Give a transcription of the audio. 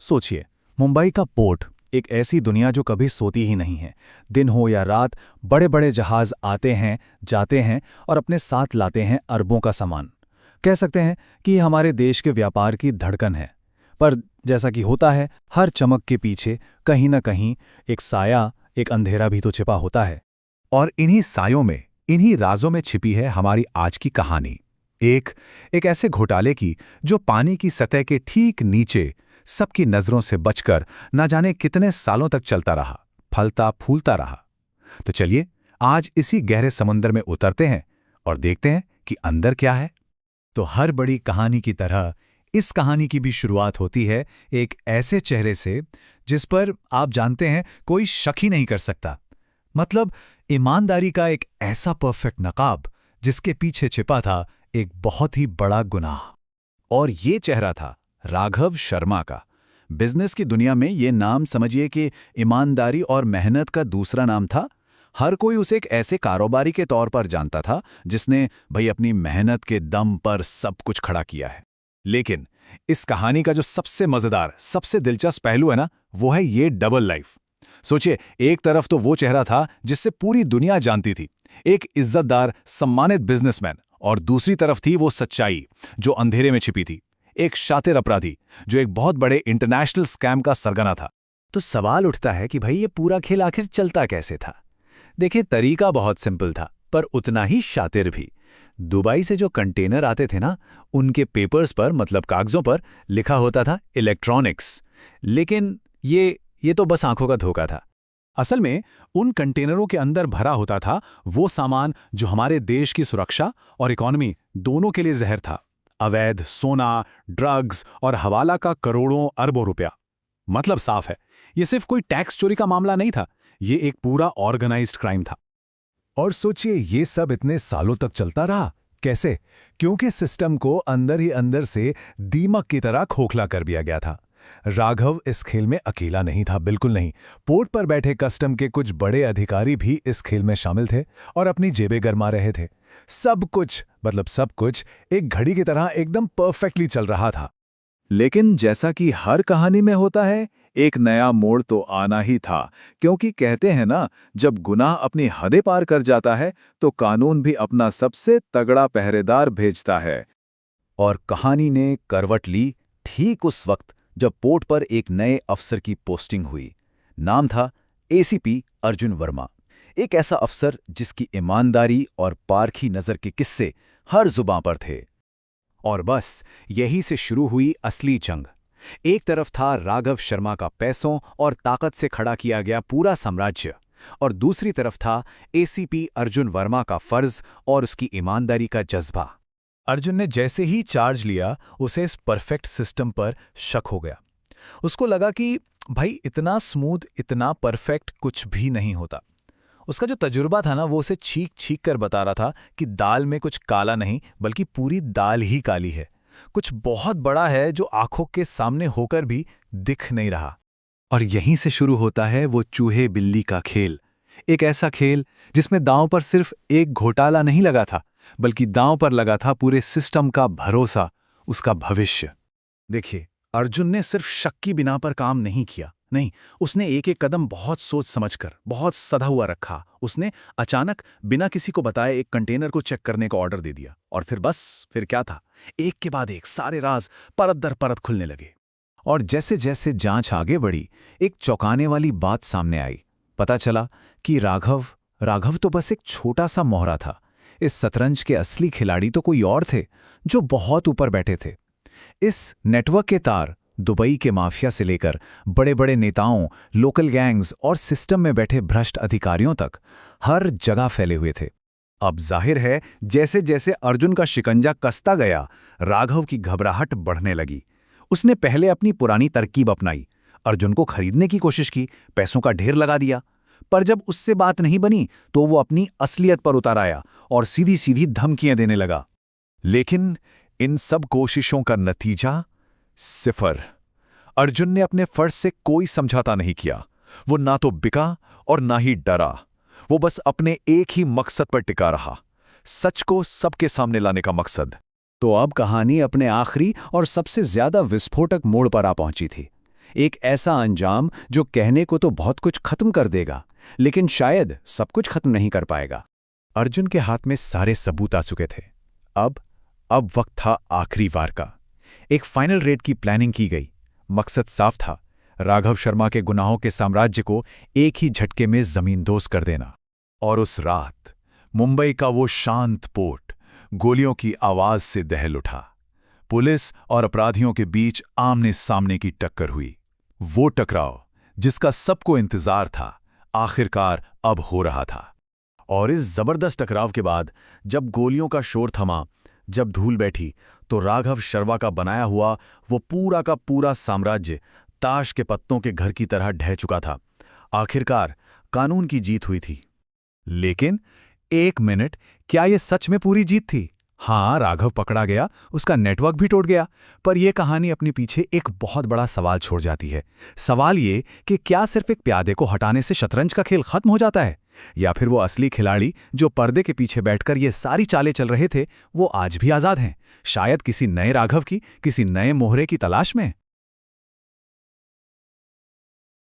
सोचिए, मुंबई का पोर्ट, एक ऐसी दुनिया जो कभी सोती ही नहीं है। दिन हो या रात, बड़े बड़े जहाज आते हैं, जाते हैं और अपने साथ लाते हैं अरबों का सामान। कह सकते हैं कि ये हमारे देश के व्यापार की धड़कन है। पर जैसा कि होता है, हर चमक के पीछे कहीं न कहीं एक साया, एक अंधेरा भी तो छिपा होता है। और इन्हीं सायों में, इन्हीं राजों में छिपी है हमारी आज की कहानी। एक एक ऐसे घोटाले की जो पानी की सतह के ठीक नीचे सबकी नजरों से बचकर न जाने कितने सालों तक चलता रहा, फलता फूलता रहा। तो चलिए आज इसी गहरे समुद्र में उतरते हैं और देखते हैं कि अंदर क्या है। तो हर बड़ी कहानी की तरह इस कहानी की भी शुरुआत होती है एक ऐसे चेहरे से जिस पर आप जानते हैं कोई शक ही नहीं कर सकता। मतलब ईमानदारी का एक ऐसा परफेक्ट नकाब जिसके पीछे छिपा था एक बहुत ही बड़ा गुनाह। और ये चेहरा था राघव शर्मा का। बिजनेस की दुनिया में ये नाम समझिए कि ईमानदारी और मेहनत का दूसरा नाम था। हर कोई उसे एक ऐसे कारोबारी के तौर पर जानता था जिसने भाई अपनी मेहनत के दम पर सब कुछ खड़ा किया है। लेकिन इस कहानी का जो सबसे मजेदार, सबसे दिलचस्प पहलू है ना, वो है ये डबल लाइफ। सोचिए, एक तरफ तो वो चेहरा था जिससे पूरी दुनिया जानती थी, एक इज्जतदार सम्मानित बिजनेसमैन, और दूसरी तरफ थी वो सच्चाई जो अंधेरे में छिपी थी, एक शातिर अपराधी जो एक बहुत बड़े इंटरनेशनल स्कैम का सरगना था। तो सवाल उठता है कि भाई ये पूरा खेल आखिर चलता कैसे था। देखिए, तरीका बहुत सिंपल था पर उतना ही शातिर भी। दुबई से जो कंटेनर आते थे ना, उनके पेपर्स पर, मतलब कागजों पर, लिखा होता था इलेक्ट्रॉनिक्स। लेकिन ये तो बस आंखों का धोखा था। असल में उन कंटेनरों के अंदर भरा होता था वो सामान जो हमारे देश की सुरक्षा और इकोनॉमी दोनों के लिए जहर था। अवैध सोना, ड्रग्स और हवाला का करोड़ों अरबों रुपया। मतलब साफ है, ये सिर्फ कोई टैक्स चोरी का मामला नहीं था, ये एक पूरा ऑर्गेनाइज्ड क्राइम था। और सोचिए, ये सब इतने सालों तक चलता रहा कैसे? क्योंकि सिस्टम को अंदर ही अंदर से दीमक की तरह खोखला कर दिया गया था। राघव इस खेल में अकेला नहीं था, बिल्कुल नहीं। पोर्ट पर बैठे कस्टम के कुछ बड़े अधिकारी भी इस खेल में शामिल थे और अपनी जेबें गरमा रहे थे। सब कुछ, मतलब सब कुछ, एक घड़ी की तरह एकदम परफेक्टली चल रहा था। लेकिन जैसा कि हर कहानी में होता है, एक नया मोड़ तो आना ही था। क्योंकि कहते हैं ना, जब गुनाह अपनी हदें पार कर जाता है तो कानून भी अपना सबसे तगड़ा पहरेदार भेजता है। और कहानी ने करवट ली ठीक उस वक्त जब पोर्ट पर एक नए अफसर की पोस्टिंग हुई। नाम था एसीपी अर्जुन वर्मा। एक ऐसा अफसर जिसकी ईमानदारी और पारखी नज़र के किस्से हर जुबां पर थे। और बस यही से शुरू हुई असली जंग। एक तरफ था राघव शर्मा का पैसों और ताकत से खड़ा किया गया पूरा साम्राज्य, और दूसरी तरफ था एसीपी अर्जुन वर्मा का फर्ज और उसकी ईमानदारी का जज्बा। अर्जुन ने जैसे ही चार्ज लिया, उसे इस परफेक्ट सिस्टम पर शक हो गया। उसको लगा कि भाई इतना स्मूथ, इतना परफेक्ट कुछ भी नहीं होता। उसका जो तजुर्बा था ना, वो उसे छींक छींक कर बता रहा था कि दाल में कुछ काला नहीं, बल्कि पूरी दाल ही काली है। कुछ बहुत बड़ा है जो आंखों के सामने होकर भी दिख नहीं रहा। और यहीं से शुरू होता है वो चूहे बिल्ली का खेल। एक ऐसा खेल जिसमें दांव पर सिर्फ एक घोटाला नहीं लगा था, बल्कि दांव पर लगा था पूरे सिस्टम का भरोसा, उसका भविष्य। देखिए, अर्जुन ने सिर्फ शक की बिना पर काम नहीं किया। नहीं, उसने एक एक कदम बहुत सोच समझकर, बहुत सधा हुआ रखा। उसने अचानक बिना किसी को बताए एक कंटेनर को चेक करने का ऑर्डर दे दिया। और फिर क्या था, एक के बाद एक सारे राज परत दर परत खुलने लगे। और जैसे जैसे जांच आगे बढ़ी, एक चौंकाने वाली बात सामने आई। पता चला कि राघव तो बस एक छोटा सा मोहरा था। इस शतरंज के असली खिलाड़ी तो कोई और थे जो बहुत ऊपर बैठे थे। इस नेटवर्क के तार दुबई के माफिया से लेकर बड़े बड़े नेताओं, लोकल गैंग्स और सिस्टम में बैठे भ्रष्ट अधिकारियों तक हर जगह फैले हुए थे। अब जाहिर है, जैसे जैसे अर्जुन का शिकंजा कसता गया, राघव की घबराहट बढ़ने लगी। उसने पहले अपनी पुरानी तरकीब अपनाई, अर्जुन को खरीदने की कोशिश की, पैसों का ढेर लगा दिया। पर जब उससे बात नहीं बनी तो वो अपनी असलियत पर उतर आया और सीधी सीधी धमकियां देने लगा। लेकिन इन सब कोशिशों का नतीजा सिफर। अर्जुन ने अपने फर्ज से कोई समझौता नहीं किया। वो ना तो बिका और ना ही डरा। वो बस अपने एक ही मकसद पर टिका रहा, सच को सबके सामने लाने का मकसद। तो अब कहानी अपने आखिरी और सबसे ज्यादा विस्फोटक मोड़ पर आ पहुंची थी। एक ऐसा अंजाम जो कहने को तो बहुत कुछ खत्म कर देगा, लेकिन शायद सब कुछ खत्म नहीं कर पाएगा। अर्जुन के हाथ में सारे सबूत आ चुके थे। अब वक्त था आखिरी वार का। एक फाइनल रेड की प्लानिंग की गई। मकसद साफ था, राघव शर्मा के गुनाहों के साम्राज्य को एक ही झटके में जमींदोज कर देना। और उस रात मुंबई का वो शांत पोर्ट गोलियों की आवाज से दहल उठा। पुलिस और अपराधियों के बीच आमने सामने की टक्कर हुई। वो टकराव जिसका सबको इंतजार था, आखिरकार अब हो रहा था। और इस जबरदस्त टकराव के बाद जब गोलियों का शोर थमा, जब धूल बैठी, तो राघव शर्मा का बनाया हुआ वो पूरा का पूरा साम्राज्य ताश के पत्तों के घर की तरह ढह चुका था। आखिरकार कानून की जीत हुई थी। लेकिन एक मिनट, क्या यह सच में पूरी जीत थी? हाँ, राघव पकड़ा गया, उसका नेटवर्क भी टूट गया, पर यह कहानी अपने पीछे एक बहुत बड़ा सवाल छोड़ जाती है। सवाल ये कि क्या सिर्फ एक प्यादे को हटाने से शतरंज का खेल खत्म हो जाता है, या फिर वो असली खिलाड़ी जो पर्दे के पीछे बैठकर ये सारी चालें चल रहे थे, वो आज भी आज़ाद हैं, शायद किसी नए राघव की, किसी नए मोहरे की तलाश में।